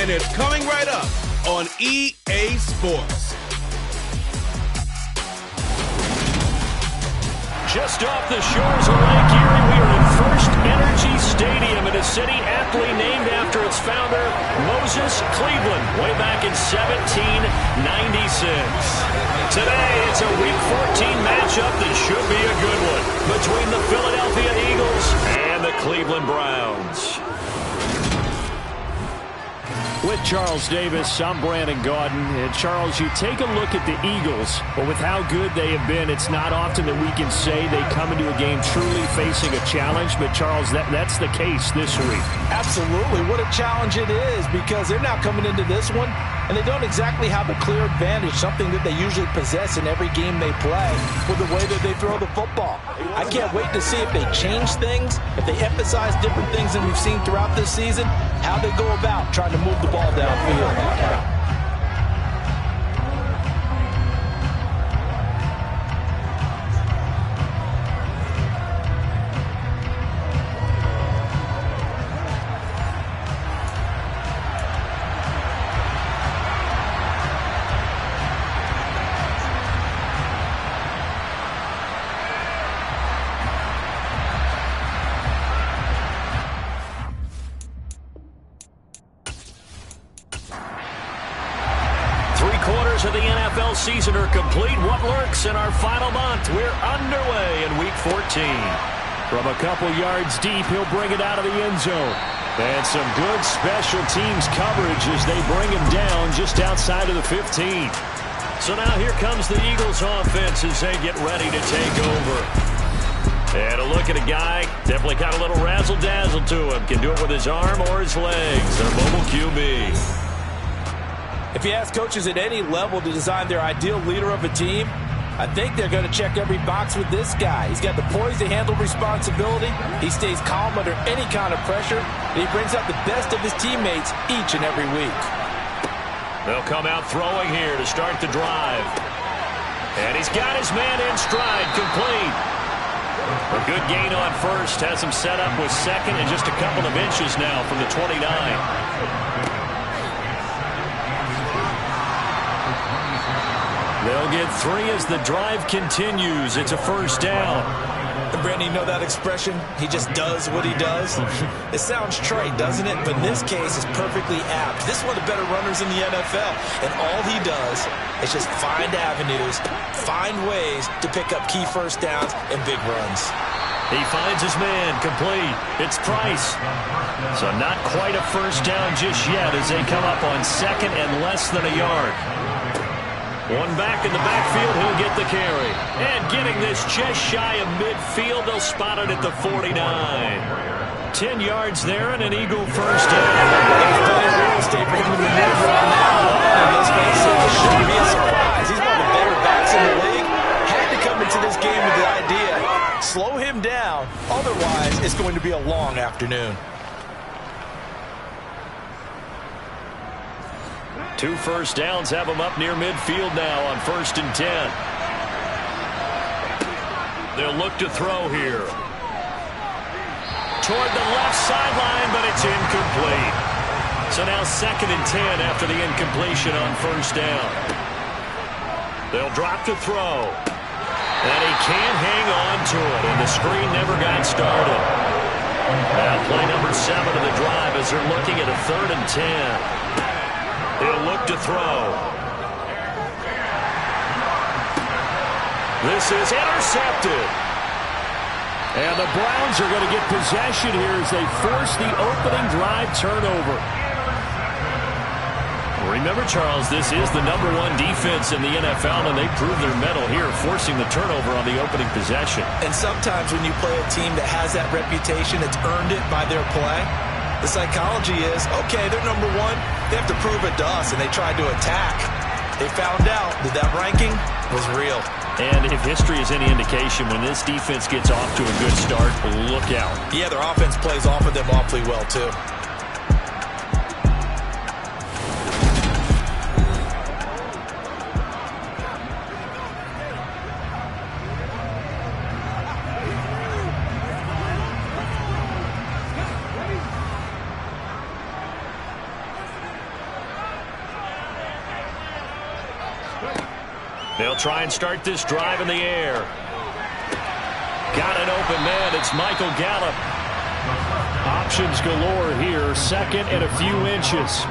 and it's coming right up on EA Sports. Just off the shores of Lake Erie, we are at First Energy Stadium in a city aptly named after its founder, Moses Cleveland, way back in 1796. Today, it's a Week 14 matchup that should be a good one between the Philadelphia Eagles and the Cleveland Browns. With Charles Davis, I'm Brandon Gaudin. And Charles, you take a look at the Eagles, but with how good they have been, it's not often that we can say they come into a game truly facing a challenge. But Charles, that's the case this week. Absolutely. What a challenge it is, because they're now coming into this one, and they don't exactly have a clear advantage, something that they usually possess in every game they play with the way that they throw the football. I can't wait to see if they change things, if they emphasize different things than we've seen throughout this season, how they go about trying to move the ball downfield. Of the NFL season are complete. What lurks in our final month? We're underway in Week 14. From a couple yards deep, he'll bring it out of the end zone. And some good special teams coverage as they bring him down just outside of the 15. So now here comes the Eagles offense as they get ready to take over. And a look at a guy, definitely got a little razzle-dazzle to him. Can do it with his arm or his legs. Their mobile QB. If you ask coaches at any level to design their ideal leader of a team, I think they're going to check every box with this guy. He's got the poise to handle responsibility. He stays calm under any kind of pressure. And he brings out the best of his teammates each and every week. They'll come out throwing here to start the drive. And he's got his man in stride, complete. A good gain on first. Has him set up with second and just a couple of inches now from the 29. They'll get 3 as the drive continues. It's a first down. And Brandon, you know that expression? He just does what he does. It sounds trite, doesn't it? But in this case, it's perfectly apt. This is one of the better runners in the NFL. And all he does is just find avenues, find ways to pick up key first downs and big runs. He finds his man, complete. It's Price. So not quite a first down just yet as they come up on second and less than a yard. One back in the backfield, he'll get the carry. And getting this just shy of midfield, they'll spot it at the 49. 10 yards there and an Eagle first down. There's plenty of real estate for him to maneuver on now. And let's face it, it shouldn't be a surprise. He's one of the better backs in the league. Had to come into this game with the idea, slow him down. Otherwise, it's going to be a long afternoon. 2 first downs have him up near midfield now on 1st and 10. They'll look to throw here. Toward the left sideline, but it's incomplete. So now 2nd and 10 after the incompletion on first down. They'll drop to throw. And he can't hang on to it, and the screen never got started. Now play number 7 of the drive as they're looking at a 3rd and 10. He'll look to throw. This is intercepted. And the Browns are going to get possession here as they force the opening drive turnover. Remember, Charles, this is the #1 defense in the NFL, and they prove their mettle here, forcing the turnover on the opening possession. And sometimes when you play a team that has that reputation, it's earned it by their play. The psychology is, okay, they're #1. They have to prove it to us, and they tried to attack. They found out that that ranking was real. And if history is any indication, when this defense gets off to a good start, look out. Yeah, their offense plays off of them awfully well, too. They'll try and start this drive in the air. Got an open man. It's Michael Gallup. Options galore here. Second and a few inches.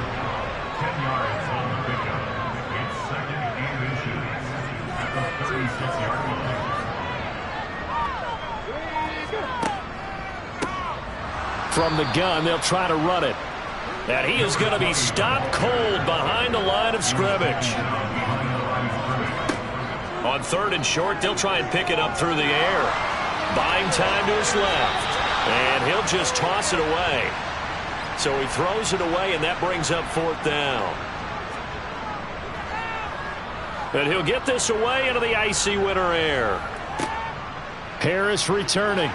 10 yards on the pickup. It's second and 8 inches at the 36-yard line. From the gun, they'll try to run it. And he is going to be stopped cold behind the line of scrimmage. On 3rd and short, they'll try and pick it up through the air. Buying time to his left. And he'll just toss it away. So he throws it away, and that brings up 4th down. And he'll get this away into the icy winter air. Harris returning.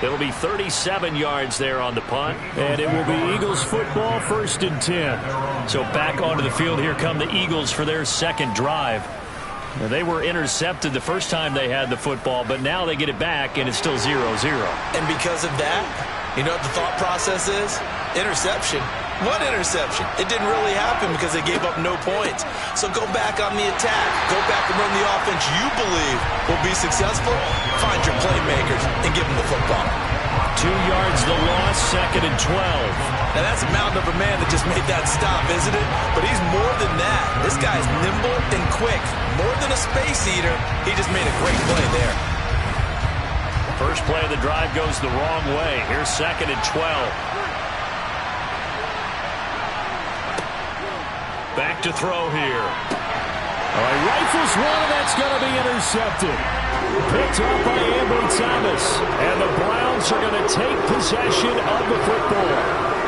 It'll be 37 yards there on the punt. And it will be Eagles football, 1st and 10. So back onto the field, here come the Eagles for their second drive. They were intercepted the first time they had the football, but now they get it back, and it's still 0-0. And because of that, you know what the thought process is? Interception. What interception? It didn't really happen because they gave up no points. So go back on the attack. Go back and run the offense you believe will be successful. Find your playmakers and give them the football. 2 yards the loss, 2nd and 12. Now that's a mountain of a man that just made that stop, isn't it? But he's more than that. This guy's nimble and quick. More than a space eater, he just made a great play there. First play of the drive goes the wrong way. Here's 2nd and 12. Back to throw here. All right, rifles one, and that's going to be intercepted. Picked up by Ambry Thomas. And the Browns are going to take possession of the football.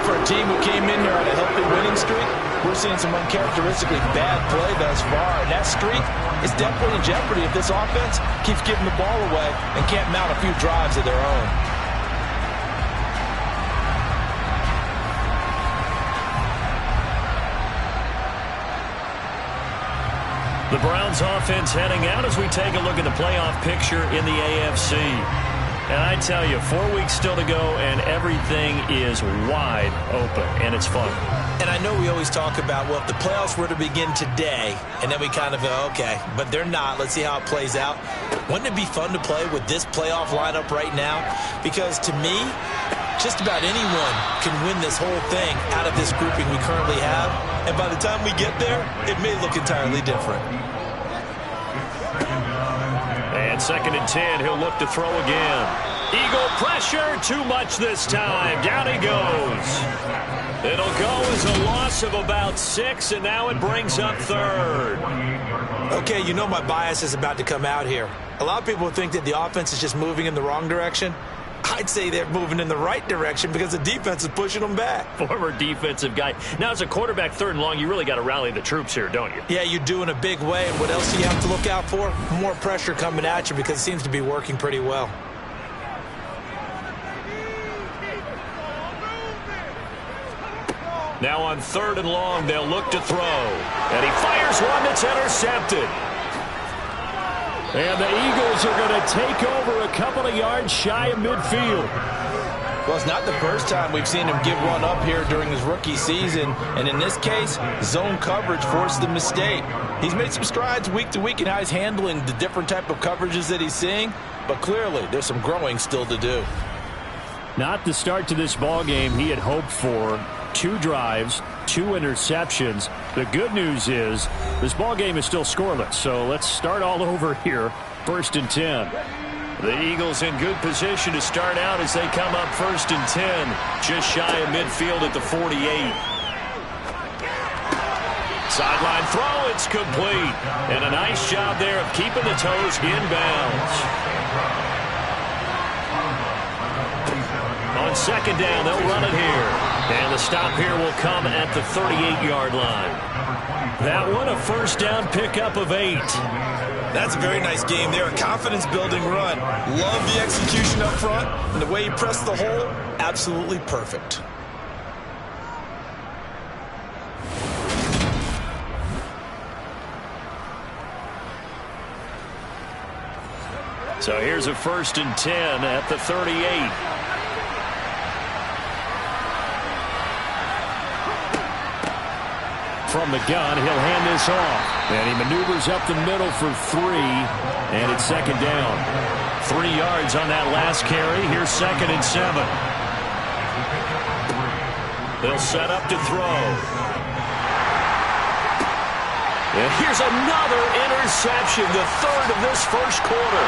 For a team who came in here on a healthy winning streak, we're seeing some uncharacteristically bad play thus far. And that streak is definitely in jeopardy if this offense keeps giving the ball away and can't mount a few drives of their own. The Browns offense heading out as we take a look at the playoff picture in the AFC. And I tell you, 4 weeks still to go, and everything is wide open, and it's fun. And I know we always talk about, well, if the playoffs were to begin today, and then we kind of go, okay, but they're not. Let's see how it plays out. Wouldn't it be fun to play with this playoff lineup right now? Because to me, just about anyone can win this whole thing out of this grouping we currently have. And by the time we get there, it may look entirely different. And 2nd and 10, he'll look to throw again. Eagle pressure, too much this time. Down he goes. It'll go as a loss of about 6, and now it brings up 3rd. Okay, you know my bias is about to come out here. A lot of people think that the offense is just moving in the wrong direction. I'd say they're moving in the right direction because the defense is pushing them back. Former defensive guy. Now, as a quarterback, 3rd and long, you really got to rally the troops here, don't you? Yeah, you do in a big way. And what else do you have to look out for? More pressure coming at you because it seems to be working pretty well. Now on 3rd and long, they'll look to throw. And he fires one that's intercepted. And the Eagles are going to take over a couple of yards shy of midfield. Well, it's not the first time we've seen him give one up here during his rookie season. And in this case, zone coverage forced the mistake. He's made some strides week to week in how he's handling the different type of coverages that he's seeing. But clearly, there's some growing still to do. Not the start to this ball game he had hoped for. 2 drives, 2 interceptions. The good news is this ball game is still scoreless. So let's start all over here. 1st and 10. The Eagles in good position to start out as they come up 1st and 10. Just shy of midfield at the 48. Sideline throw, it's complete. And a nice job there of keeping the toes inbounds. On 2nd down, they'll run it here. And the stop here will come at the 38-yard line. That one, a 1st down pickup of 8. That's a very nice game there. A confidence-building run. Love the execution up front. And the way he pressed the hole, absolutely perfect. So here's a 1st and 10 at the 38. from the gun. He'll hand this off. And he maneuvers up the middle for 3. And it's second down. 3 yards on that last carry. Here's 2nd and 7. They'll set up to throw. And here's another interception, the 3rd of this first quarter.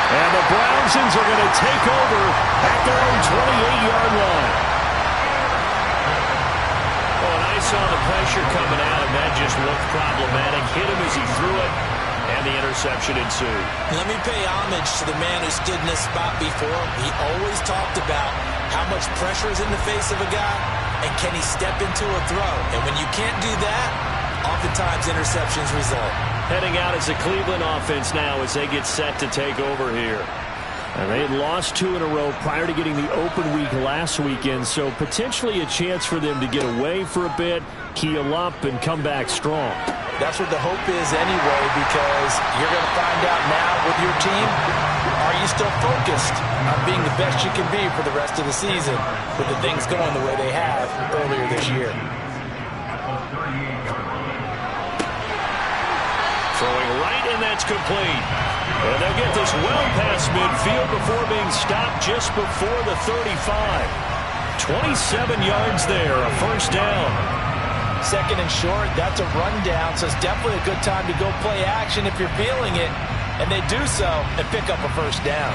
And the Brownsons are going to take over at their own 28-yard line. Oh, and I saw the pressure coming out, and that just looked problematic. Hit him as he threw it, and the interception ensued. Let me pay homage to the man who stood in this spot before. He always talked about how much pressure is in the face of a guy, and can he step into a throw. And when you can't do that, oftentimes interceptions result. Heading out as a Cleveland offense now as they get set to take over here. And they had lost 2 in a row prior to getting the open week last weekend, so potentially a chance for them to get away for a bit, keel up, and come back strong. That's what the hope is anyway, because you're going to find out now with your team, are you still focused on being the best you can be for the rest of the season with the things going the way they have earlier this year. Throwing right, and that's complete. And they'll get this well past midfield before being stopped just before the 35. 27 yards there, a first down. 2nd and short, that's a rundown, so it's definitely a good time to go play action if you're feeling it. And they do so and pick up a first down.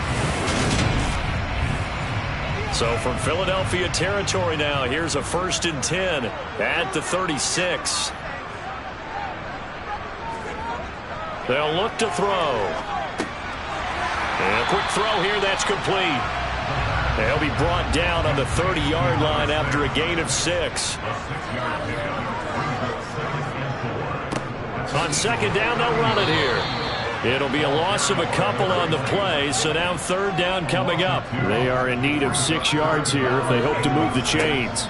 So from Philadelphia territory now, here's a 1st and 10 at the 36. They'll look to throw. And a quick throw here, that's complete. They'll be brought down on the 30-yard line after a gain of 6. On 2nd down, they'll run it here. It'll be a loss of a couple on the play, so now 3rd down coming up. They are in need of 6 yards here if they hope to move the chains.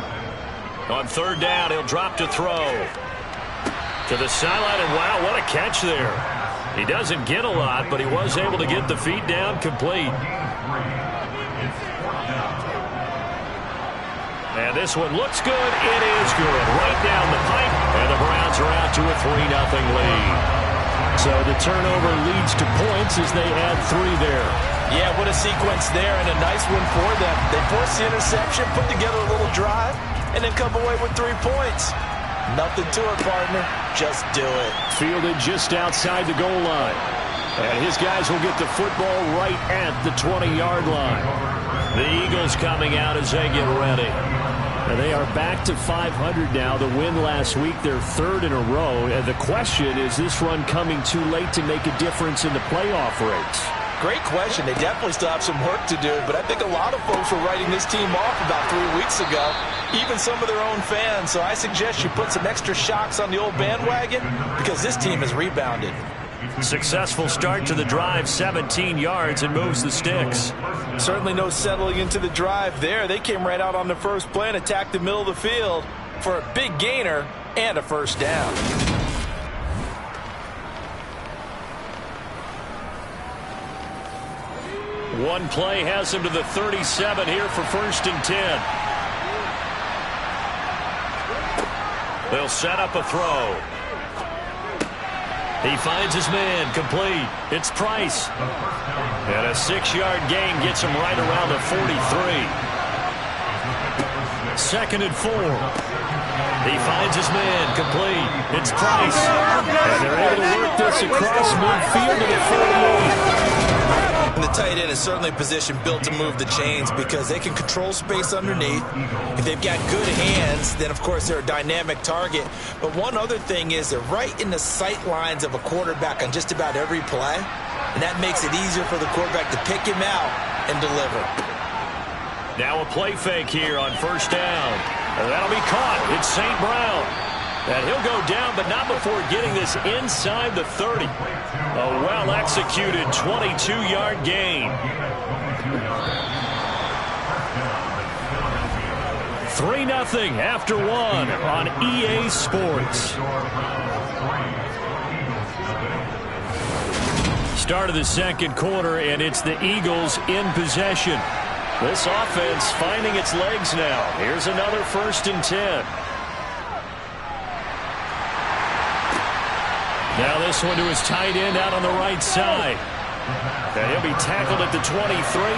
On 3rd down, he'll drop to throw. To the sideline, and wow, what a catch there. He doesn't get a lot, but he was able to get the feet down complete. And this one looks good. It is good. Right down the pipe, and the Browns are out to a 3-0 lead. So the turnover leads to points as they add 3 there. Yeah, what a sequence there, and a nice one for them. They force the interception, put together a little drive, and then come away with 3 points. Nothing to it, partner. Just do it. Fielded just outside the goal line. And his guys will get the football right at the 20-yard line. The Eagles coming out as they get ready. And they are back to 500 now. The win last week, their 3rd in a row. And the question, is this run coming too late to make a difference in the playoff race? Great question. They definitely still have some work to do, but I think a lot of folks were writing this team off about 3 weeks ago, even some of their own fans. So I suggest you put some extra shocks on the old bandwagon because this team has rebounded. Successful start to the drive, 17 yards, and moves the sticks. Certainly no settling into the drive there. They came right out on the first play and attacked the middle of the field for a big gainer and a first down. One play has him to the 37 here for 1st and 10. They'll set up a throw. He finds his man, complete. It's Price. And a 6-yard gain gets him right around the 43. 2nd and 4. He finds his man, complete. It's Price. And they're able to work this across midfield to the 48. The tight end is certainly a position built to move the chains because they can control space underneath. If they've got good hands, then of course they're a dynamic target. But one other thing is they're right in the sight lines of a quarterback on just about every play. And that makes it easier for the quarterback to pick him out and deliver. Now a play fake here on 1st down. And that'll be caught. It's St. Brown. And he'll go down, but not before getting this inside the 30. A well-executed 22-yard gain. 3-0 after 1 on EA Sports. Start of the 2nd quarter, and it's the Eagles in possession. This offense finding its legs now. Here's another 1st and 10. this one to his tight end out on the right side. And he'll be tackled at the 23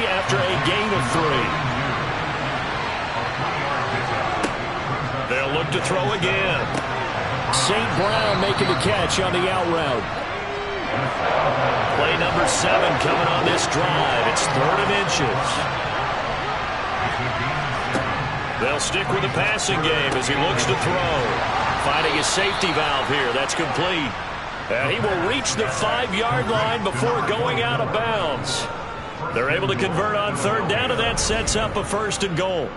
after a gain of 3. They'll look to throw again. St. Brown making the catch on the out route. Play number 7 coming on this drive. It's 3rd and inches. They'll stick with the passing game as he looks to throw. Finding his safety valve here. That's complete. And he will reach the 5-yard line before going out of bounds. They're able to convert on 3rd down, and that sets up a 1st and goal.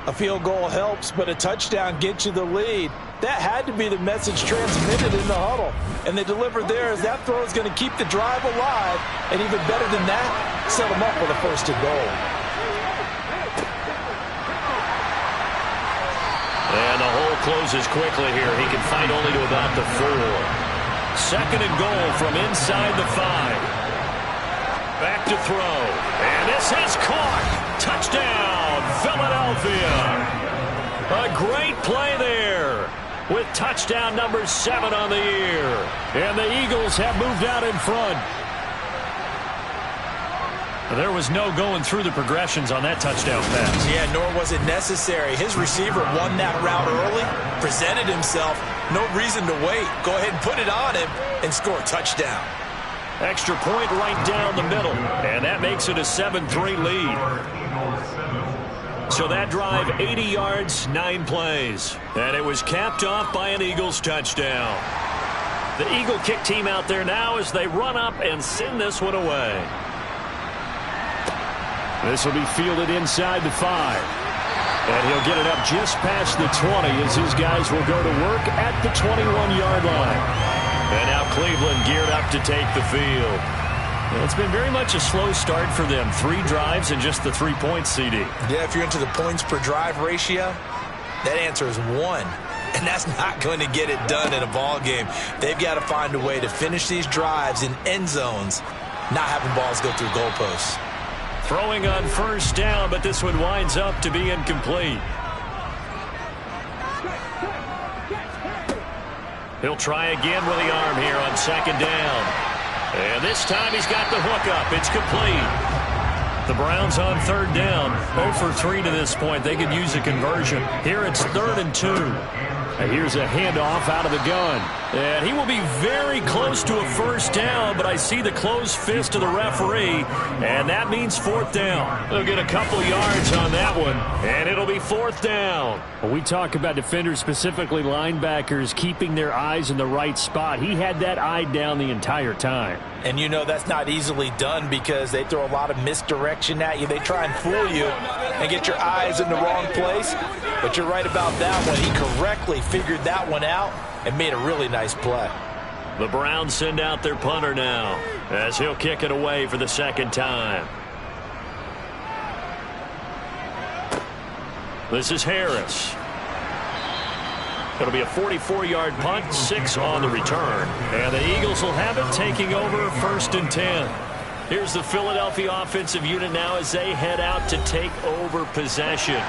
A field goal helps, but a touchdown gets you the lead. That had to be the message transmitted in the huddle. And they delivered there as that throw is going to keep the drive alive. And even better than that, set them up with a 1st and goal. And the hole closes quickly here. He can find only to about the 4. 2nd and goal from inside the 5. Back to throw. And this is caught. Touchdown, Philadelphia. A great play there with touchdown number 7 on the year. And the Eagles have moved out in front. There was no going through the progressions on that touchdown pass. Yeah, nor was it necessary. His receiver won that route early, presented himself. No reason to wait. Go ahead and put it on him and score a touchdown. Extra point right down the middle. And that makes it a 7-3 lead. So that drive, 80 yards, 9 plays. And it was capped off by an Eagles touchdown. The Eagle kick team out there now as they run up and send this one away. This will be fielded inside the 5. And he'll get it up just past the 20 as his guys will go to work at the 21-yard line. And now Cleveland geared up to take the field. It's been very much a slow start for them. 3 drives and just the 3 points, CD. Yeah, if you're into the points per drive ratio, that answer is 1. And that's not going to get it done in a ball game. They've got to find a way to finish these drives in end zones, not having balls go through goalposts. Throwing on 1st down, but this one winds up to be incomplete. He'll try again with the arm here on 2nd down. And this time he's got the hook up. It's complete. The Browns on 3rd down. 0 for 3 to this point. They could use a conversion. Here it's 3rd and 2. And here's a handoff out of the gun. And he will be very close to a 1st down, but I see the closed fist of the referee, and that means 4th down. They'll get a couple yards on that one, and it'll be 4th down. When we talk about defenders, specifically linebackers, keeping their eyes in the right spot, he had that eye down the entire time. And you know that's not easily done because they throw a lot of misdirection at you. They try and fool you and get your eyes in the wrong place. But you're right about that one. He correctly figured that one out and made a really nice play. The Browns send out their punter now as he'll kick it away for the 2nd time. This is Harris. It'll be a 44-yard punt, 6 on the return. And the Eagles will have it taking over 1st and 10. Here's the Philadelphia offensive unit now as they head out to take over possession.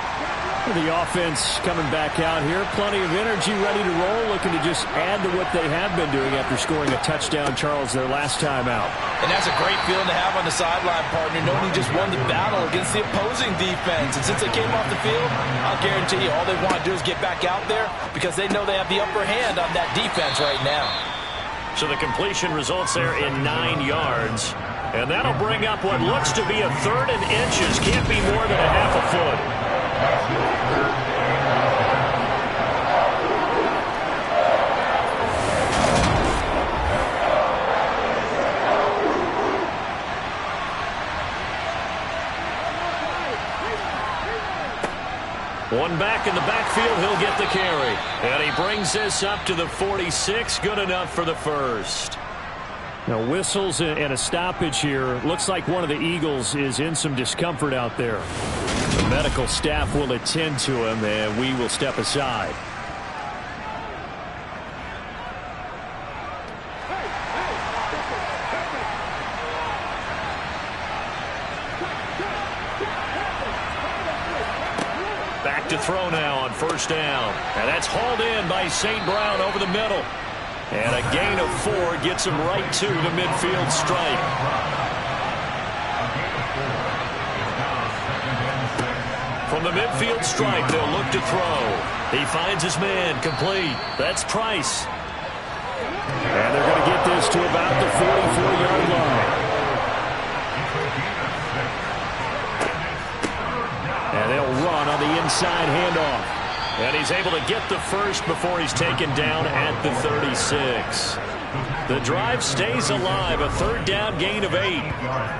The offense coming back out here. Plenty of energy, ready to roll, looking to just add to what they have been doing after scoring a touchdown, Charles, their last time out. And that's a great feeling to have on the sideline, partner, knowing you just won the battle against the opposing defense. And since they came off the field, I'll guarantee you all they want to do is get back out there because they know they have the upper hand on that defense right now. So the completion results there in 9 yards. And that'll bring up what looks to be a 3rd and inches. Can't be more than a half a foot. One back in the backfield, he'll get the carry. And he brings this up to the 46. Good enough for the 1st. Now whistles and a stoppage here. Looks like one of the Eagles is in some discomfort out there. The medical staff will attend to him, and we will step aside. Back to throw now on 1st down. And that's hauled in by St. Brown over the middle. And a gain of 4 gets him right to the midfield stripe. From the midfield stripe, they'll look to throw. He finds his man, complete. That's Price. And they're going to get this to about the 44-yard line. And they'll run on the inside handoff. And he's able to get the first before he's taken down at the 36. The drive stays alive, a third down gain of 8.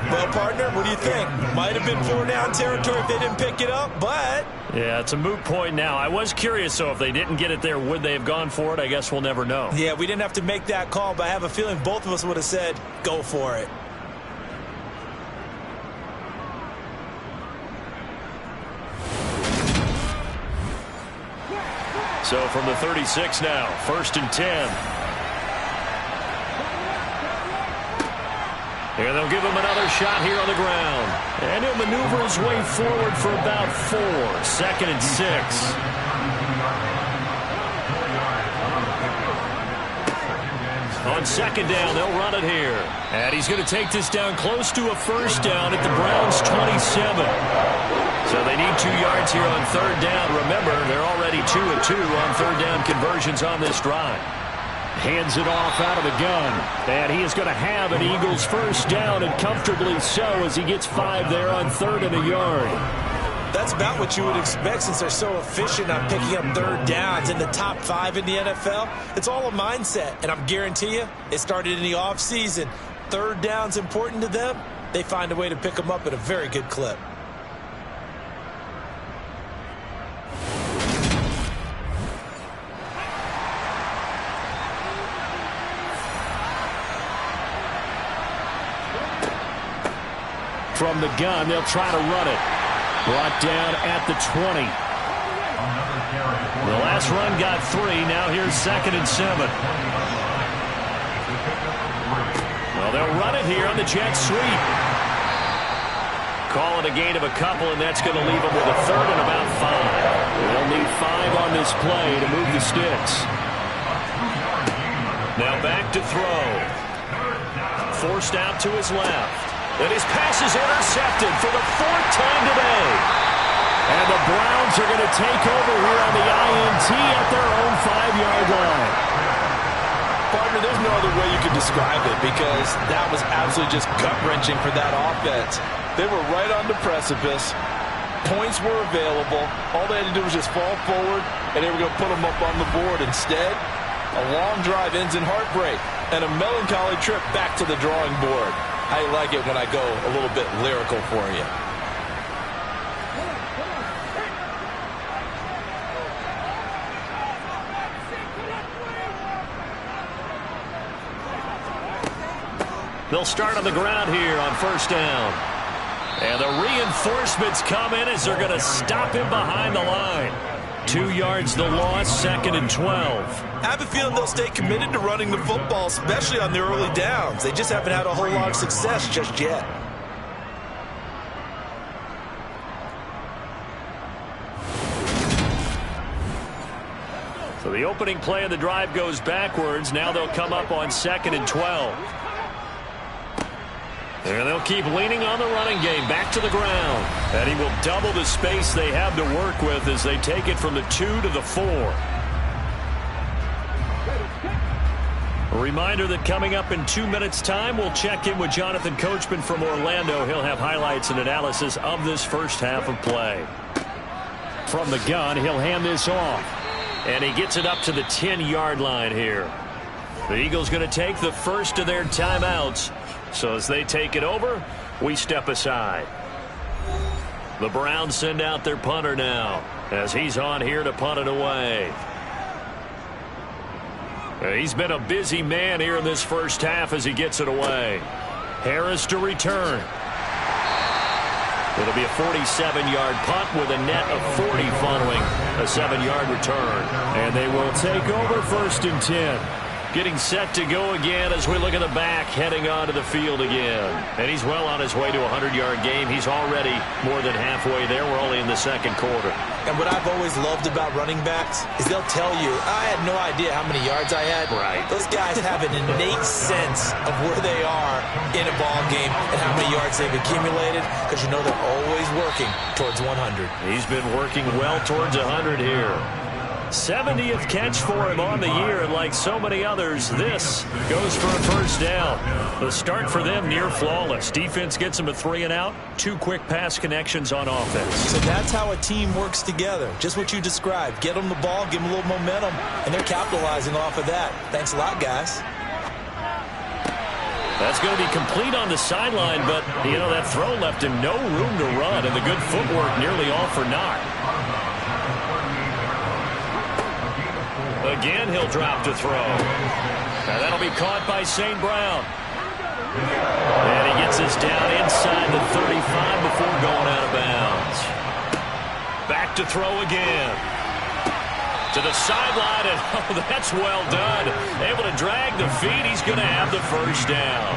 Well, partner, what do you think? Might have been 4-down territory if they didn't pick it up, but... Yeah, it's a moot point now. I was curious, so if they didn't get it there, would they have gone for it? I guess we'll never know. Yeah, we didn't have to make that call, but I have a feeling both of us would have said, go for it. So from the 36 now, 1st and 10. And they'll give him another shot here on the ground. And he'll maneuver his way forward for about 4. 2nd and 6. On 2nd down, they'll run it here. And he's going to take this down close to a first down at the Browns' 27. So they need 2 yards here on 3rd down. Remember, they're already 2 of 2 on 3rd down conversions on this drive. Hands it off out of the gun. And he is going to have an Eagles first down, and comfortably so, as he gets 5 there on 3rd and a yard. That's about what you would expect since they're so efficient on picking up 3rd downs in the top 5 in the NFL. It's all a mindset, and I'm guarantee you it started in the offseason. 3rd down's important to them. They find a way to pick them up at a very good clip. From the gun, they'll try to run it. Brought down at the 20. The last run got 3. Now here's 2nd and 7. Well, they'll run it here on the jet sweep. Call it a gain of a couple, and that's going to leave them with a 3rd and about 5. They'll need 5 on this play to move the sticks. Now back to throw. Forced out to his left. And his pass is intercepted for the 4th time today. And the Browns are going to take over here on the INT at their own 5-yard line. Partner, there's no other way you could describe it because that was absolutely just gut-wrenching for that offense. They were right on the precipice. Points were available. All they had to do was just fall forward, and they were going to put them up on the board. Instead, a long drive ends in heartbreak and a melancholy trip back to the drawing board. I like it when I go a little bit lyrical for you. They'll start on the ground here on 1st down. And the reinforcements come in as they're going to stop him behind the line. 2 yards the loss, 2nd and 12. I have a feeling they'll stay committed to running the football, especially on the early downs. They just haven't had a whole lot of success just yet. So the opening play of the drive goes backwards. Now they'll come up on 2nd and 12. And they'll keep leaning on the running game back to the ground. And he will double the space they have to work with as they take it from the 2 to the 4. A reminder that coming up in 2 minutes' time, we'll check in with Jonathan Coachman from Orlando. He'll have highlights and analysis of this first half of play. From the gun, he'll hand this off. And he gets it up to the 10-yard line here. The Eagles going to take the first of their timeouts. So as they take it over, we step aside. The Browns send out their punter now as he's on here to punt it away. He's been a busy man here in this first half as he gets it away. Harris to return. It'll be a 47-yard punt with a net of 40 following a 7-yard return. And they will take over 1st and 10. Getting set to go again as we look at the back, heading onto the field again. And he's well on his way to a 100-yard game. He's already more than halfway there. We're only in the 2nd quarter. And what I've always loved about running backs is they'll tell you, I had no idea how many yards I had. Right. Those guys have an innate sense of where they are in a ball game and how many yards they've accumulated, because you know they're always working towards 100. He's been working well towards 100 here. 70th catch for him on the year, and like so many others, this goes for a first down. The start for them near flawless. Defense gets them a 3 and out. 2 quick pass connections on offense. So that's how a team works together. Just what you described. Get them the ball, give them a little momentum, and they're capitalizing off of that. Thanks a lot, guys. That's going to be complete on the sideline, but, you know, that throw left him no room to run, and the good footwork nearly all for naught. Again, he'll drop to throw. Now that'll be caught by St. Brown. And he gets this down inside the 35 before going out of bounds. Back to throw again. To the sideline, and oh, that's well done. Able to drag the feet. He's going to have the first down.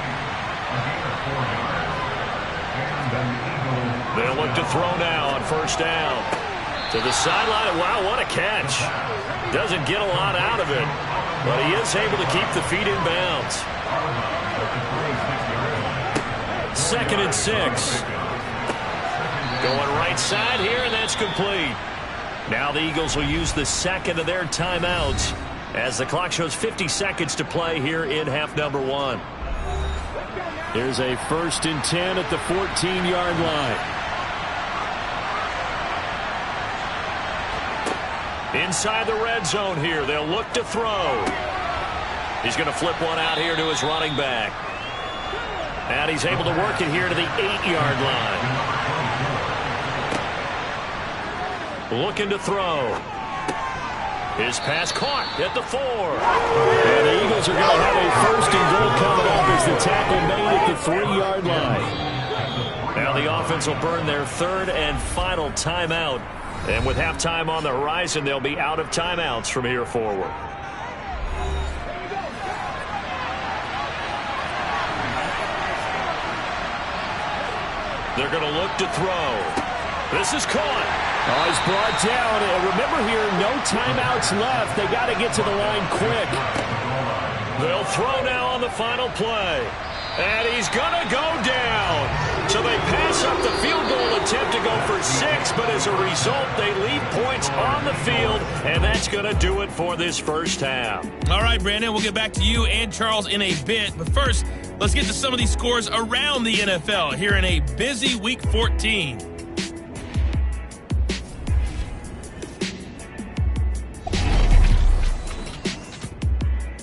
They'll look to throw now on first down. To the sideline. Wow, what a catch. Doesn't get a lot out of it, but he is able to keep the feet in bounds. 2nd and 6. Going right side here, and that's complete. Now the Eagles will use the second of their timeouts as the clock shows 50 seconds to play here in half number 1. Here's a 1st and 10 at the 14-yard line. Inside the red zone here. They'll look to throw. He's going to flip one out here to his running back. And he's able to work it here to the 8-yard line. Looking to throw. His pass caught at the 4. And the Eagles are going to have a 1st and goal coming up as the tackle made at the 3-yard line. Now the offense will burn their 3rd and final timeout. And with halftime on the horizon, they'll be out of timeouts from here forward. They're going to look to throw. This is caught. Oh, he's brought down. And remember here, no timeouts left. They got to get to the line quick. They'll throw now on the final play. And he's going to go down. So they pass up the field goal attempt to go for 6, but as a result, they leave points on the field, and that's going to do it for this first half. All right, Brandon, we'll get back to you and Charles in a bit. But first, let's get to some of these scores around the NFL here in a busy Week 14.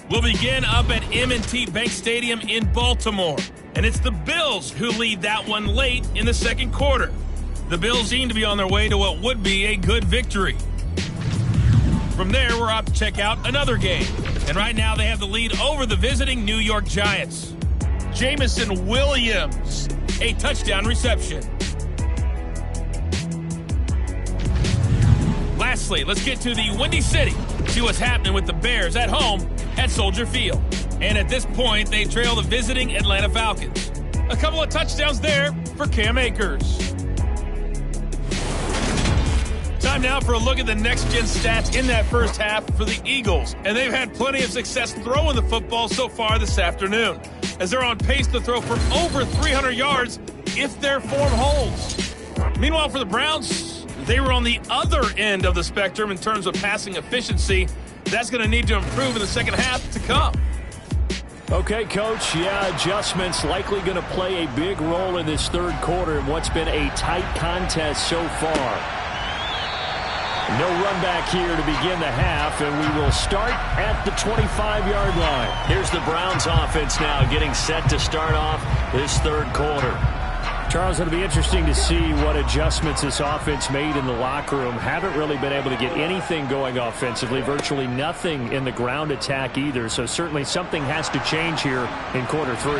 We'll begin up at M&T Bank Stadium in Baltimore. And it's the Bills who lead that one late in the second quarter. The Bills seem to be on their way to what would be a good victory. From there, we're off to check out another game. And right now, they have the lead over the visiting New York Giants. Jameson Williams, a touchdown reception. Lastly, let's get to the Windy City. See what's happening with the Bears at home at Soldier Field. And at this point, they trail the visiting Atlanta Falcons. A couple of touchdowns there for Cam Akers. Time now for a look at the next-gen stats in that first half for the Eagles. And they've had plenty of success throwing the football so far this afternoon, as they're on pace to throw for over 300 yards if their form holds. Meanwhile, for the Browns, they were on the other end of the spectrum in terms of passing efficiency. That's going to need to improve in the second half to come. Okay, Coach, yeah, adjustments likely going to play a big role in this third quarter in what's been a tight contest so far. No run back here to begin the half, and we will start at the 25-yard line. Here's the Browns offense now getting set to start off this third quarter. Charles, it'll be interesting to see what adjustments this offense made in the locker room. Haven't really been able to get anything going offensively, virtually nothing in the ground attack either. So certainly something has to change here in quarter 3.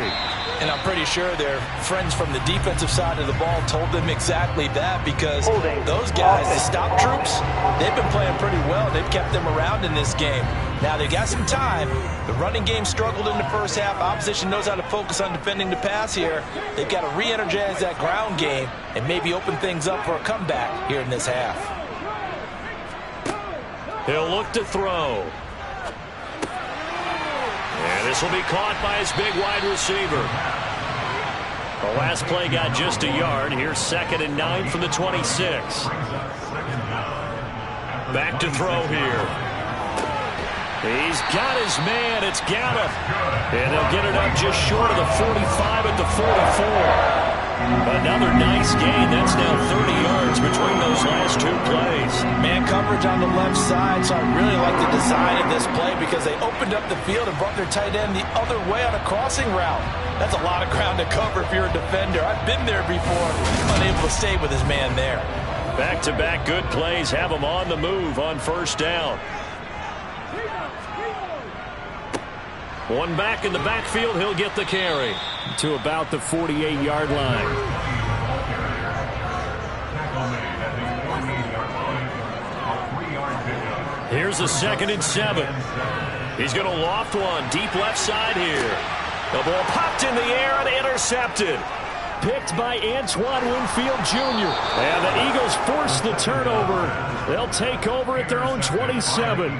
And I'm pretty sure their friends from the defensive side of the ball told them exactly that, because those guys, the stop troops, they've been playing pretty well. They've kept them around in this game. Now, they got some time. The running game struggled in the first half. Opposition knows how to focus on defending the pass here. They've got to re-energize that ground game and maybe open things up for a comeback here in this half. He'll look to throw. And this will be caught by his big wide receiver. The last play got just a yard. Here's 2nd and 9 from the 26. Back to throw here. He's got his man. It's Gallup. And they'll get it up just short of the 45 at the 44. Another nice gain. That's now 30 yards between those last 2 plays. Man coverage on the left side, so I really like the design of this play because they opened up the field and brought their tight end the other way on a crossing route. That's a lot of ground to cover if you're a defender. I've been there before, unable to stay with his man there. Back-to-back good plays have him on the move on 1st down. One back in the backfield, he'll get the carry to about the 48-yard line. Here's a 2nd and 7. He's going to loft one deep left side here. The ball popped in the air and intercepted. Picked by Antoine Winfield Jr. And the Eagles force the turnover. They'll take over at their own 27.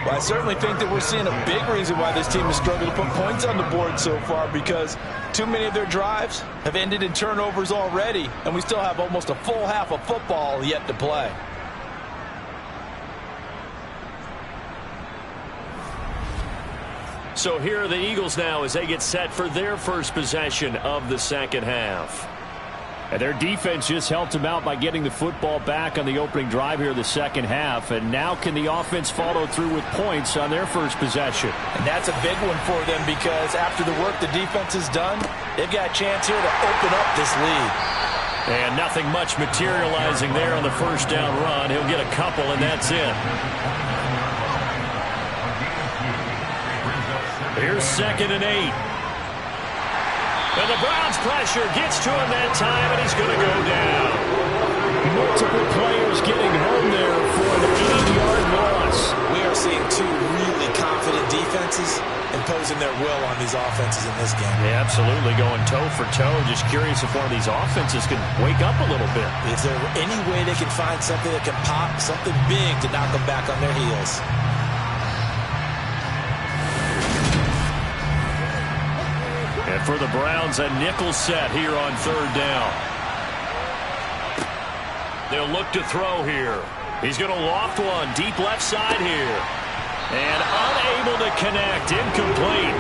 Well, I certainly think that we're seeing a big reason why this team has struggled to put points on the board so far, because too many of their drives have ended in turnovers already, and we still have almost a full half of football yet to play. So here are the Eagles now as they get set for their first possession of the 2nd half. And their defense just helped them out by getting the football back on the opening drive here in the 2nd half. And now can the offense follow through with points on their first possession? And that's a big one for them because after the work the defense has done, they've got a chance here to open up this lead. And nothing much materializing there on the 1st down run. He'll get a couple, and that's it. Here's 2nd and 8. And the Browns pressure gets to him that time, and he's going to go down. Multiple players getting home there for an 8-yard loss. We are seeing 2 really confident defenses imposing their will on these offenses in this game. Yeah, absolutely, going toe for toe. Just curious if one of these offenses can wake up a little bit. Is there any way they can find something that can pop, something big to knock them back on their heels? And for the Browns, a nickel set here on 3rd down. They'll look to throw here. He's going to loft one deep left side here. And unable to connect. Incomplete.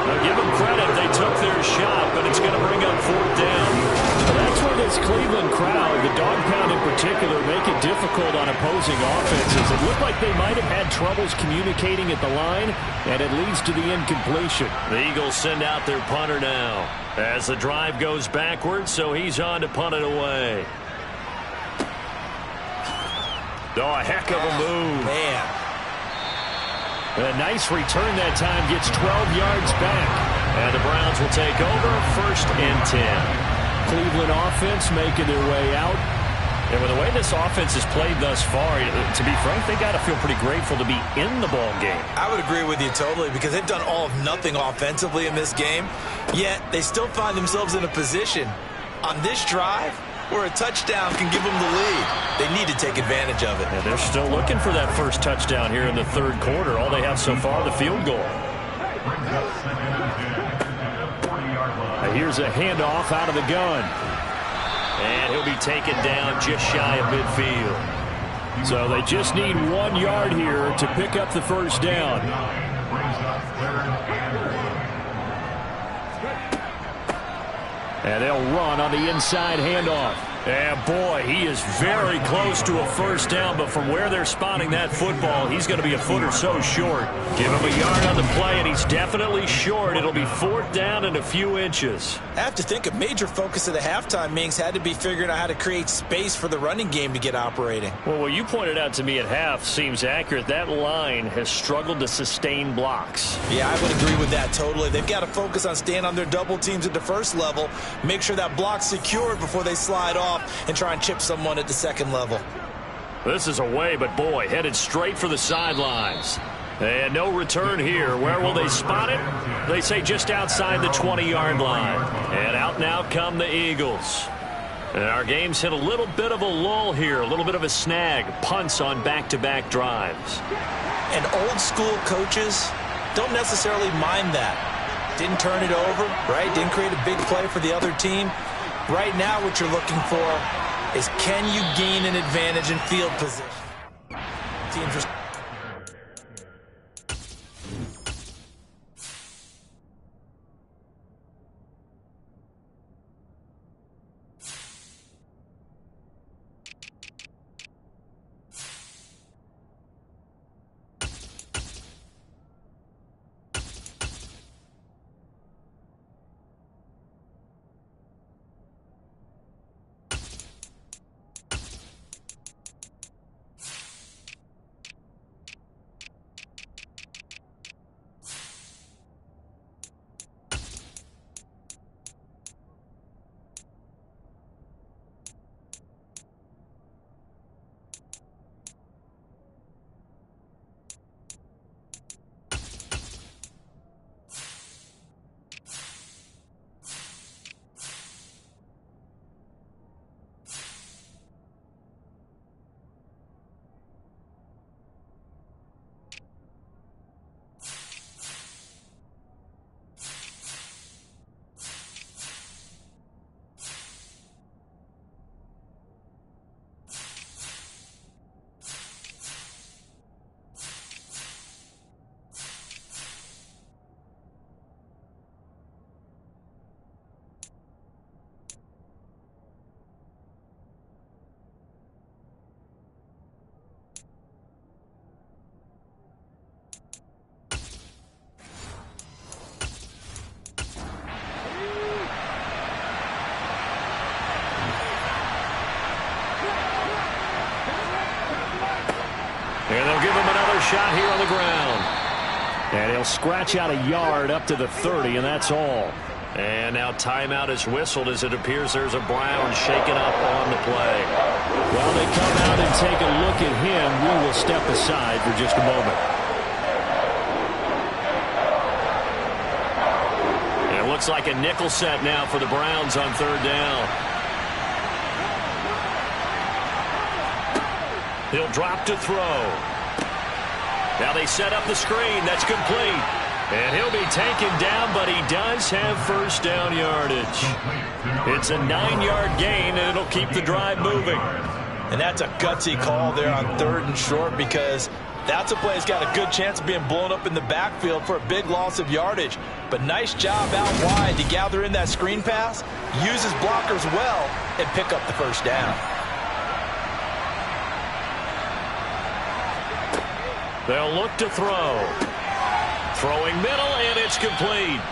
Now give them credit. They took their shot, but it's going to bring up 4th down. Well, that's where this Cleveland crowd, the dog pound in particular, make it difficult on opposing offenses. It looked like they might have had troubles communicating at the line, and it leads to the incompletion. The Eagles send out their punter now as the drive goes backwards, so he's on to punt it away. Oh, a heck of a move. Man. A nice return that time, gets 12 yards back. And the Browns will take over 1st and 10. Cleveland offense making their way out. And with the way this offense has played thus far, to be frank, they got to feel pretty grateful to be in the ball game. I would agree with you totally because they've done all of nothing offensively in this game, yet they still find themselves in a position on this drive where a touchdown can give them the lead. They need to take advantage of it. And they're still looking for that first touchdown here in the 3rd quarter. All they have so far, the field goal. Here's a handoff out of the gun. And he'll be taken down just shy of midfield. So they just need 1 yard here to pick up the 1st down. And they'll run on the inside handoff. And boy, he is very close to a 1st down, but from where they're spotting that football, he's going to be a foot or so short. Give him a yard on the play, and he's definitely short. It'll be 4th down and a few inches. I have to think a major focus of the halftime meetings had to be figuring out how to create space for the running game to get operating. Well, what you pointed out to me at half seems accurate. That line has struggled to sustain blocks. Yeah, I would agree with that totally. They've got to focus on staying on their double teams at the 1st level, make sure that block's secured before they slide off and try and chip someone at the 2nd level. This is away, but boy, headed straight for the sidelines. And no return here. Where will they spot it? They say just outside the 20-yard line. And out now come the Eagles. And our game's hit a little bit of a lull here, a little bit of a snag. Punts on back-to-back drives. And old school coaches don't necessarily mind that. Didn't turn it over, right? Didn't create a big play for the other team. Right now what you're looking for is, can you gain an advantage in field position? Teams are And they'll give him another shot here on the ground. And he'll scratch out a yard up to the 30, and that's all. And now timeout is whistled as it appears there's a Brown shaken up on the play. While they come out and take a look at him, we will step aside for just a moment. And it looks like a nickel set now for the Browns on third down. He'll drop to throw. Now they set up the screen. That's complete. And he'll be taken down, but he does have first down yardage. It's a 9-yard gain, and it'll keep the drive moving. And that's a gutsy call there on third and short, because that's a play that's got a good chance of being blown up in the backfield for a big loss of yardage. But nice job out wide to gather in that screen pass, use his blockers well, and pick up the first down. They'll look to throw. Throwing middle, and it's complete.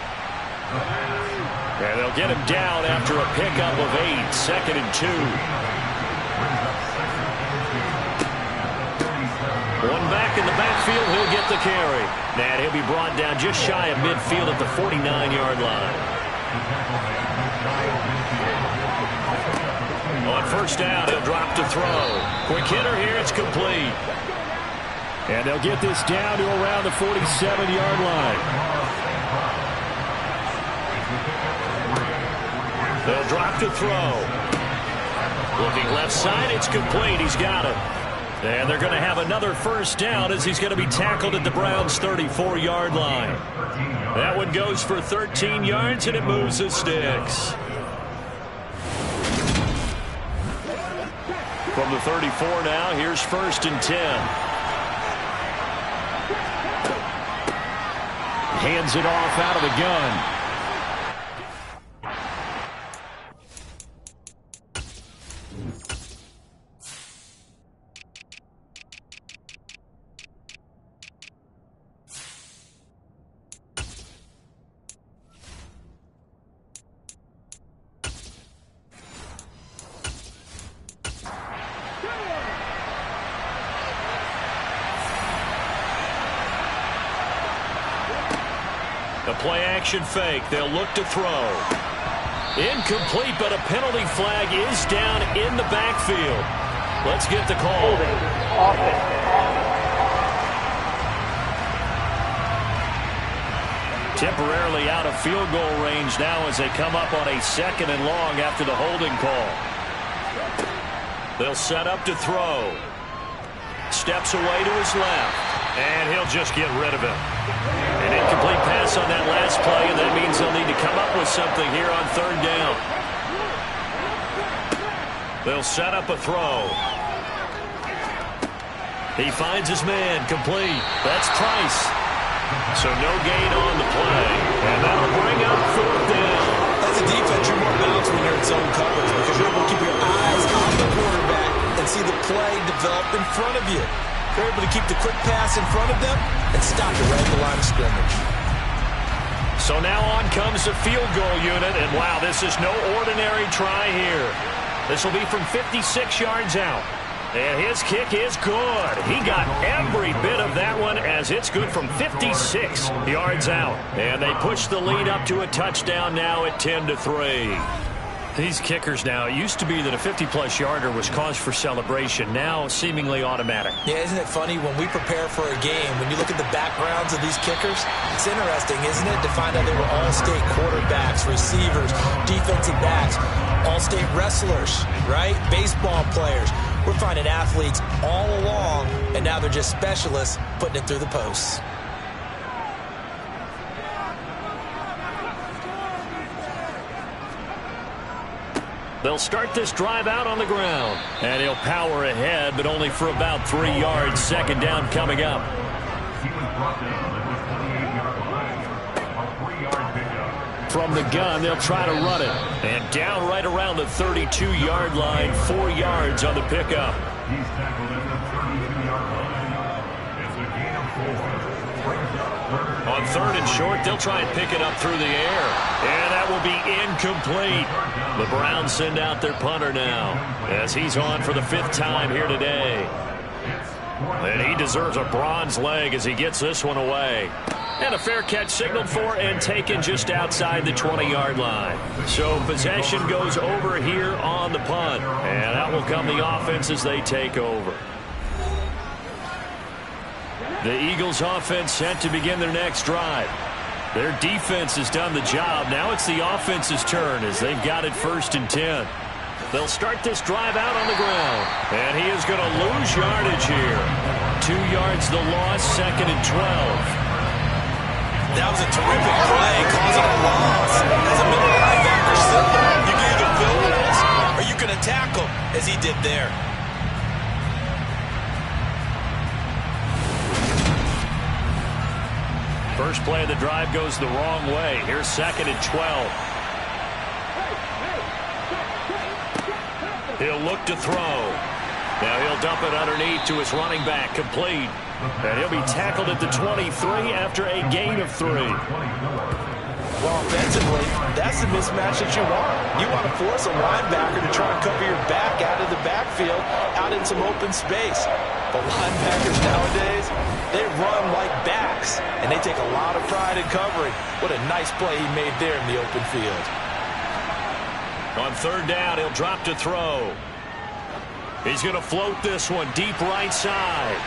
And they'll get him down after a pickup of 8, 2nd and 2. One back in the backfield, he'll get the carry. And he'll be brought down just shy of midfield at the 49-yard line. On first down, he'll drop to throw. Quick hitter here, it's complete. And they'll get this down to around the 47-yard line. They'll drop to throw. Looking left side, it's complete. He's got it. And they're going to have another first down as he's going to be tackled at the Browns' 34-yard line. That one goes for 13 yards, and it moves the sticks. From the 34 now, here's 1st and 10. Hands it off out of the gun. The play-action fake. They'll look to throw. Incomplete, but a penalty flag is down in the backfield. Let's get the call. Temporarily out of field goal range now as they come up on a 2nd and long after the holding call. They'll set up to throw. Steps away to his left. And he'll just get rid of it. An incomplete pass on that last play, and that means they'll need to come up with something here on third down. They'll set up a throw. He finds his man, complete. That's Price. So no gain on the play. And that'll bring up fourth down. As a defense, you're more balanced when you're in zone coverage because you're able to keep your eyes on the quarterback and see the play develop in front of you. You're able to keep the quick pass in front of them and stop it right at the line of scrimmage. So now on comes the field goal unit, and wow, this is no ordinary try here. This will be from 56 yards out. And his kick is good. He got every bit of that one as it's good from 56 yards out. And they push the lead up to a touchdown now at 10-3. These kickers now, it used to be that a 50-plus yarder was cause for celebration. Now seemingly automatic. Yeah, isn't it funny when we prepare for a game, when you look at the backgrounds of these kickers, it's interesting, isn't it, to find out they were all-state quarterbacks, receivers, defensive backs, all-state wrestlers, right? Baseball players. We're finding athletes all along, and now they're just specialists putting it through the posts. They'll start this drive out on the ground. And he'll power ahead, but only for about 3 yards. Second down coming up. He was brought down at the 28-yard line. A 3-yard pickup. From the gun, they'll try to run it. And down right around the 32-yard line. 4 yards on the pickup. He's tackled at the 32-yard line. It's a gain of 4. Brings up third. On third and short, they'll try and pick it up through the air. And that will be incomplete. The Browns send out their punter now as he's on for the 5th time here today. And he deserves a bronze leg as he gets this one away. And a fair catch signaled for and taken just outside the 20-yard line. So possession goes over here on the punt. And out will come the offense as they take over. The Eagles offense set to begin their next drive. Their defense has done the job. Now it's the offense's turn as they've got it 1st and 10. They'll start this drive out on the ground. And he is going to lose yardage here. 2 yards the loss, 2nd and 12. That was a terrific play, causing a loss. As a middle linebacker, simple. You can either fill holes or you can attack them, as he did there. First play of the drive goes the wrong way. Here's 2nd and 12. He'll look to throw. Now he'll dump it underneath to his running back, complete. And he'll be tackled at the 23 after a gain of 3. Well, offensively, that's the mismatch that you want. You want to force a linebacker to try and cover your back out of the backfield, out in some open space. But linebackers nowadays, they run like backs, and they take a lot of pride in covering. What a nice play he made there in the open field. On third down, he'll drop to throw. He's going to float this one deep right side.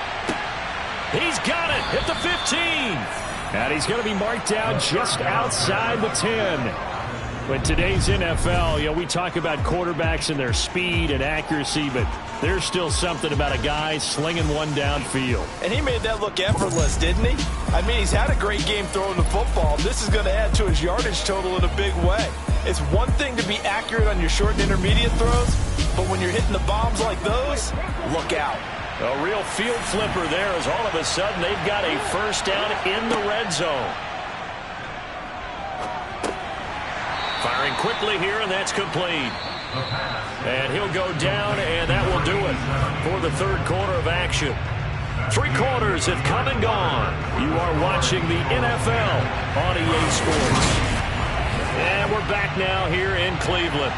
He's got it at the 15. And he's going to be marked down just outside the 10. But today's NFL, we talk about quarterbacks and their speed and accuracy, but there's still something about a guy slinging one downfield. And he made that look effortless, didn't he? I mean, he's had a great game throwing the football. This is going to add to his yardage total in a big way. It's one thing to be accurate on your short and intermediate throws, but when you're hitting the bombs like those, look out. A real field flipper there as all of a sudden they've got a first down in the red zone. Firing quickly here, and that's complete. And he'll go down, and that will do it for the third quarter of action. 3 quarters have come and gone. You are watching the NFL on EA Sports. And we're back now here in Cleveland.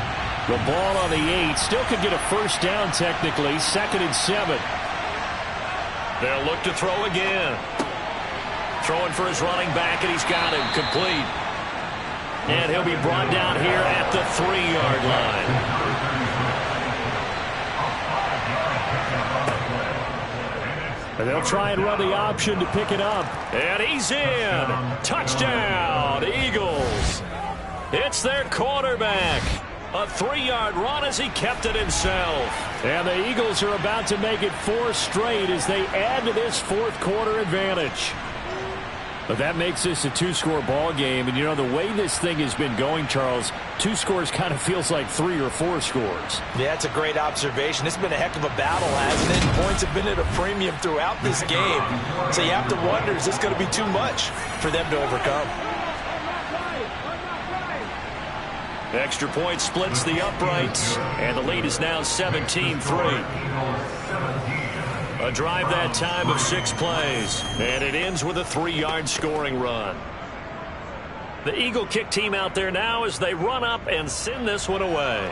The ball on the 8. Still could get a first down technically. 2nd and 7. They'll look to throw again. Throwing for his running back, and he's got him complete. And he'll be brought down here at the 3-yard line. And they'll try and run the option to pick it up. And he's in. Touchdown, Eagles. It's their quarterback. A 3-yard run as he kept it himself. And the Eagles are about to make it 4 straight as they add to this fourth quarter advantage. But that makes this a 2-score ball game. And, you know, the way this thing has been going, Charles, 2 scores kind of feels like 3 or 4 scores. Yeah, that's a great observation. It's been a heck of a battle, hasn't it? Points have been at a premium throughout this game. So you have to wonder, is this going to be too much for them to overcome? Extra point splits the uprights, and the lead is now 17-3. A drive that time of 6 plays, and it ends with a 3-yard scoring run. The Eagle kick team out there now as they run up and send this one away.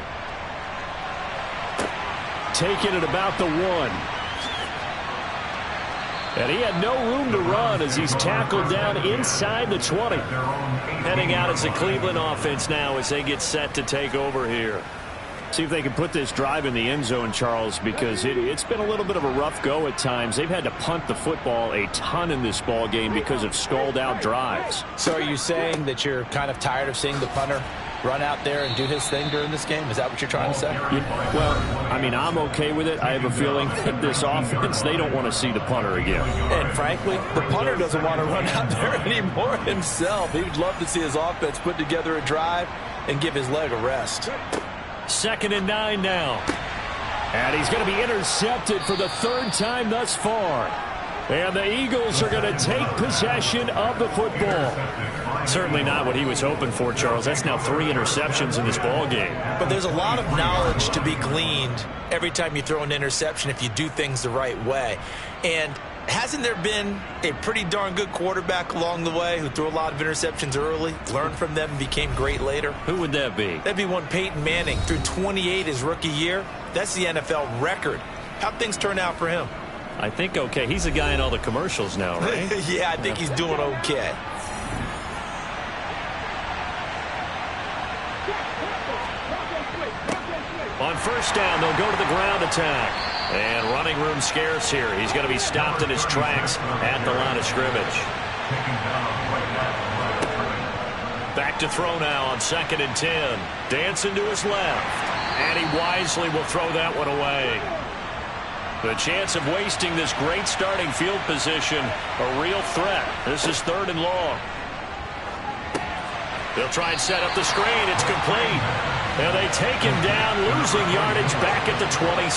Taking it about the 1. And he had no room to run as he's tackled down inside the 20. Heading out as the Cleveland offense now as they get set to take over here. See if they can put this drive in the end zone, Charles, because it's been a little bit of a rough go at times. They've had to punt the football a ton in this ball game because of stalled-out drives. So are you saying that you're kind of tired of seeing the punter run out there and do his thing during this game? Is that what you're trying to say? Well, I mean, I'm okay with it. I have a feeling that this offense, they don't want to see the punter again. And frankly, the punter doesn't want to run out there anymore himself. He would love to see his offense put together a drive and give his leg a rest. 2nd and 9 now. And he's going to be intercepted for the 3rd time thus far. And the Eagles are going to take possession of the football. Certainly not what he was hoping for, Charles. That's now 3 interceptions in this ball game. But there's a lot of knowledge to be gleaned every time you throw an interception if you do things the right way. And hasn't there been a pretty darn good quarterback along the way who threw a lot of interceptions early, learned from them, and became great later? Who would that be? That'd be one Peyton Manning. Threw 28 his rookie year. That's the NFL record. How'd things turn out for him? I think okay. He's a guy in all the commercials now, right? Yeah, I think he's doing okay. On 1st down, they'll go to the ground attack. And running room scarce here. He's going to be stopped in his tracks at the line of scrimmage. Back to throw now on 2nd and 10. Dancing to his left. And he wisely will throw that one away. The chance of wasting this great starting field position, a real threat. This is 3rd and long. They'll try and set up the screen. It's complete. And they take him down, losing yardage back at the 27.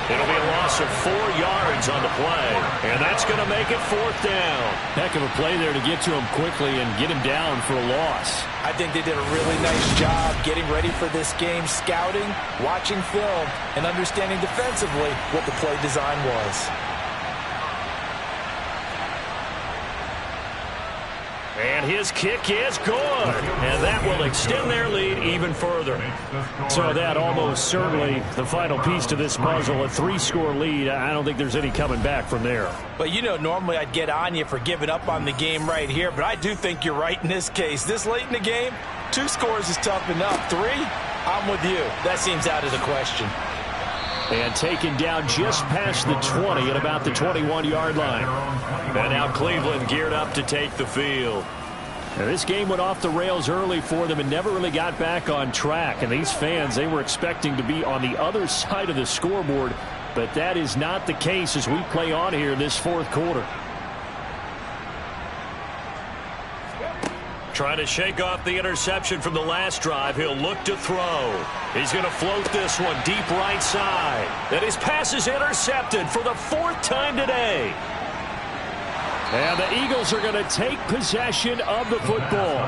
It'll be a loss of 4 yards on the play. And that's going to make it 4th down. Heck of a play there to get to him quickly and get him down for a loss. I think they did a really nice job getting ready for this game, scouting, watching film, and understanding defensively what the play design was. And his kick is good. And that will extend their lead even further. So that almost certainly the final piece to this puzzle, a 3-score lead. I don't think there's any coming back from there. But, you know, normally I'd get on you for giving up on the game right here, but I do think you're right in this case. This late in the game, 2 scores is tough enough. 3, I'm with you. That seems out of the question. And taken down just past the 20 at about the 21-yard line. And now Cleveland geared up to take the field. Now this game went off the rails early for them and never really got back on track. And these fans, they were expecting to be on the other side of the scoreboard. But that is not the case as we play on here in this 4th quarter. Trying to shake off the interception from the last drive. He'll look to throw. He's going to float this one deep right side. And his pass is intercepted for the 4th time today. And the Eagles are going to take possession of the football.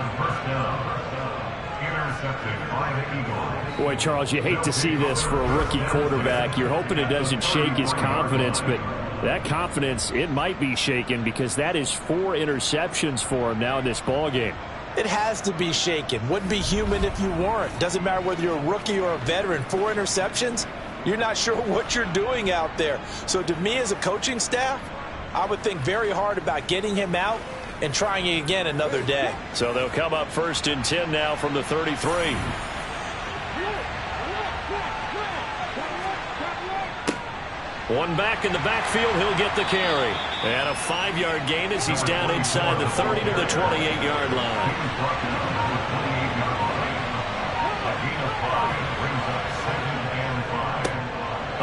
Boy, Charles, you hate to see this for a rookie quarterback. You're hoping it doesn't shake his confidence, but that confidence, it might be shaken because that is 4 interceptions for him now in this ball game. It has to be shaken. Wouldn't be human if you weren't. Doesn't matter whether you're a rookie or a veteran. 4 interceptions, you're not sure what you're doing out there. So to me as a coaching staff, I would think very hard about getting him out and trying it again another day. So they'll come up 1st and 10 now from the 33. One back in the backfield, he'll get the carry. And a 5-yard gain as he's down inside the 30 to the 28-yard line.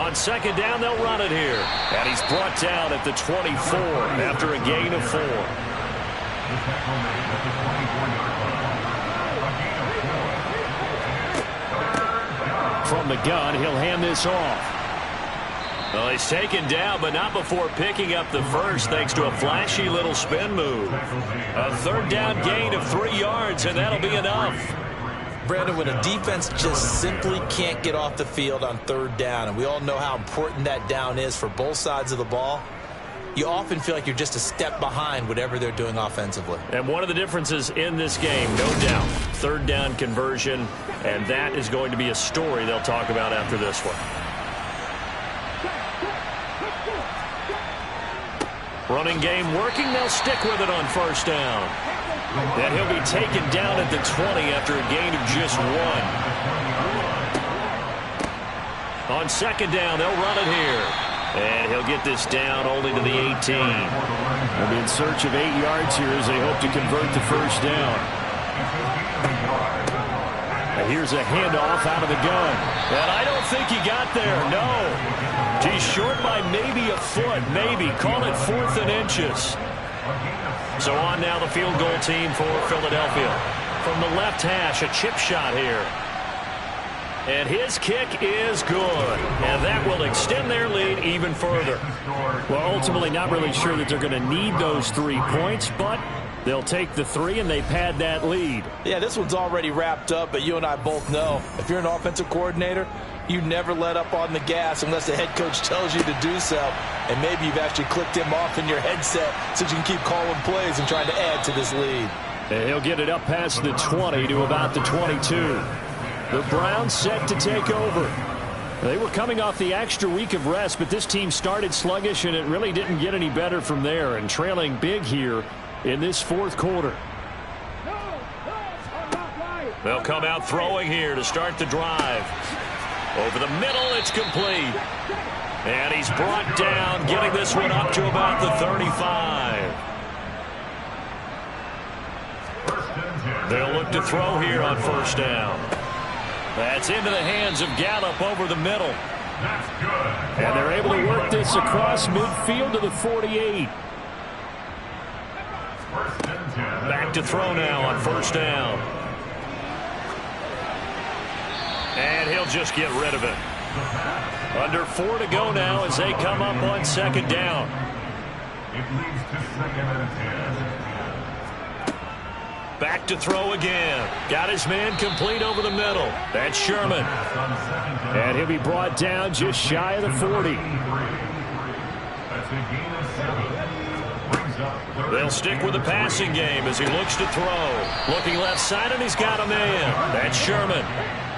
On second down, they'll run it here. And he's brought down at the 24 after a gain of 4. The tackle made at the 24-yard line. From the gun, he'll hand this off. Well, he's taken down, but not before picking up the first thanks to a flashy little spin move. A third down gain of 3 yards, and that'll be enough. Brandon, when a defense just simply can't get off the field on third down, and we all know how important that down is for both sides of the ball, you often feel like you're just a step behind whatever they're doing offensively. And one of the differences in this game, no doubt, third down conversion, and that is going to be a story they'll talk about after this one. Running game working, they'll stick with it on first down. And he'll be taken down at the 20 after a gain of just 1. On second down, they'll run it here. And he'll get this down only to the 18. They'll be in search of 8 yards here as they hope to convert the first down. And here's a handoff out of the gun. And I don't think he got there, no. He's short by maybe a foot, maybe. Call it 4th and inches. So on now the field goal team for Philadelphia. From the left hash, a chip shot here. And his kick is good. And that will extend their lead even further. Well, ultimately not really sure that they're going to need those 3 points, but they'll take the 3 and they pad that lead. Yeah, this one's already wrapped up, but you and I both know if you're an offensive coordinator, you never let up on the gas unless the head coach tells you to do so. And maybe you've actually clicked him off in your headset so you can keep calling plays and trying to add to this lead. And he'll get it up past the 20 to about the 22. The Browns set to take over. They were coming off the extra week of rest, but this team started sluggish, and it really didn't get any better from there, and trailing big here in this fourth quarter. They'll come out throwing here to start the drive. Over the middle, it's complete. And he's brought down, getting this one up to about the 35. They'll look to throw here on first down. That's into the hands of Gallup over the middle. And they're able to work this across midfield to the 48. Back to throw now on first down. And he'll just get rid of it. Under 4 to go now as they come up on second down. It leads to second and 10. Back to throw again. Got his man complete over the middle. That's Sherman. And he'll be brought down just shy of the 40. That's a gain of 7. Brings up third. They'll stick with the passing game as he looks to throw. Looking left side, and he's got a man. That's Sherman.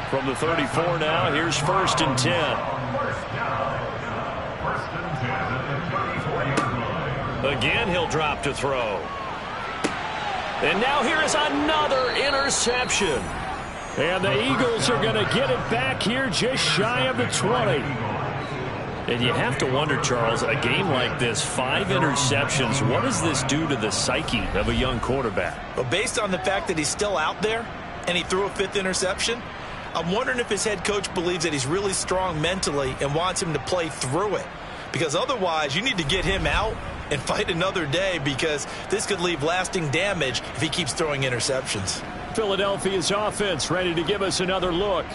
From the 34 now, here's first and 10. First down. First and 10 at the 34-yard line. Again, he'll drop to throw. And now here is another interception. And the Eagles are going to get it back here just shy of the 20. And you have to wonder, Charles, a game like this, 5 interceptions, what does this do to the psyche of a young quarterback? Well, based on the fact that he's still out there and he threw a 5th interception, I'm wondering if his head coach believes that he's really strong mentally and wants him to play through it. Because otherwise, you need to get him out and fight another day, because this could leave lasting damage if he keeps throwing interceptions. Philadelphia's offense ready to give us another look.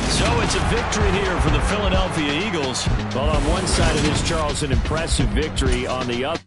So it's a victory here for the Philadelphia Eagles. Well, on one side of this, Charles, an impressive victory. On the other,